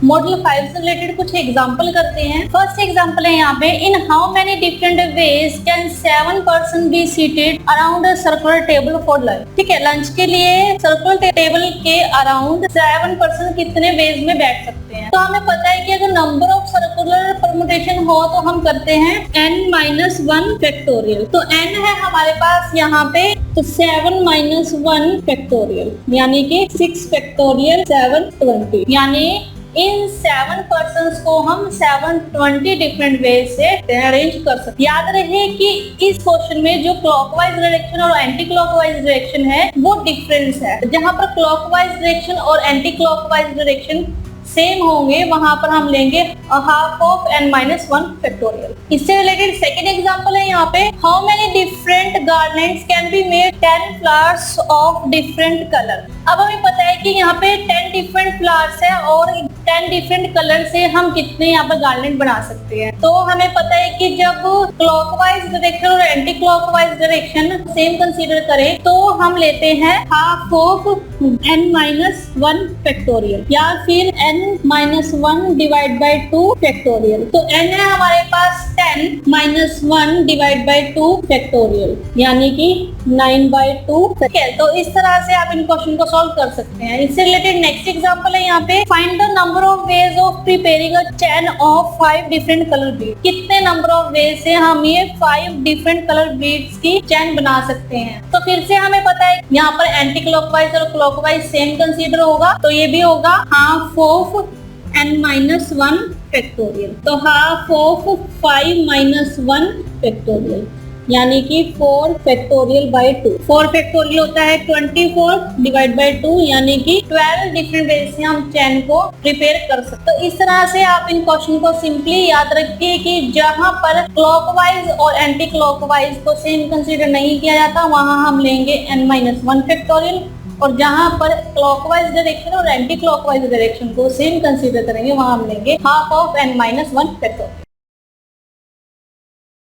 Model 5 से related कुछ example करते हैं। फर्स्ट एग्जांपल है यहाँ पे, in how many different ways can 7 person be seated around a circular table for lunch. ठीक है, लंच के लिए सर्कुलर टेबल के अराउंड 7 पर्सन कितने वेज में बैठ सकते हैं। तो हमें पता है कि अगर नंबर ऑफ सर्कुलर परमुटेशन हो तो हम करते हैं n-1 फैक्टोरियल। तो n है हमारे पास यहाँ पे, तो 7-1 फैक्टोरियल यानी कि 6 फैक्टोरियल 720, यानी इन 7 पर्सन्स को हम 720 डिफरेंट वे से अरेंज कर सकते। याद रहे कि इस क्वेश्चन में जो क्लॉकवाइज डायरेक्शन और एंटी क्लॉकवाइज डायरेक्शन है वो डिफरेंस है। जहां पर क्लॉकवाइज डायरेक्शन और एंटी क्लॉकवाइज डायरेक्शन सेम होंगे वहां पर हम लेंगे हाफ ऑफ n-1 फैक्टोरियल। इससे रिलेटेड सेकंड एग्जांपल है यहाँ पे, how many different garlands can be made 10 flowers of different colour. अब हमें पता है कि यहाँ पे 10 डिफरेंट फ्लावर्स है और 10 डिफरेंट कलर से हम कितने यहाँ पर गार्लैंड बना सकते हैं। तो हमें पता है कि जब क्लॉकवाइज डायरेक्शन और anti clockwise direction same consider करें तो हम लेते हैं हाफ ऑफ n-1 फैक्टोरियल या फिर n-1 डिवाइड बाई 2 फैक्टोरियल। तो n है हमारे पास 10-1 डिवाइड बाई 2 फैक्टोरियल यानी कि 9/2। ठीक है, तो इस तरह से आप इन क्वेश्चन को सॉल्व कर सकते हैं। इससे रिलेटेड नेक्स्ट एग्जांपल है यहाँ पे, find the number of ways of preparing a chain of 5 different colour Beed. कितने नंबर ऑफ वेज से हम ये 5 डिफरेंट कलर बीड्स की चेन बना सकते हैं। तो फिर से हमें पता है यहाँ पर एंटी क्लॉकवाइज और क्लॉकवाइज सेम कंसीडर होगा, तो ये भी होगा हाफ ऑफ n-1 फैक्टोरियल। तो हाफ ऑफ 5-1 फैक्टोरियल यानी कि 4 फैक्टोरियल बाई 2। 4 फैक्टोरियल होता है 24 डिवाइड बाई 2 यानी कि 12 डिफरेंट वेज से हम चेन को प्रिपेयर कर सकते। तो इस तरह से आप इन क्वेश्चन को सिंपली याद रखिए कि जहां पर क्लॉकवाइज और एंटी क्लॉकवाइज को सेम कंसीडर नहीं किया जाता वहां हम लेंगे n-1 फैक्टोरियल, और जहां पर क्लॉकवाइज डायरेक्शन और एंटी क्लॉकवाइज डायरेक्शन को सेम कंसीडर करेंगे वहां हम लेंगे हाफ ऑफ n-1 फैक्टोरियल।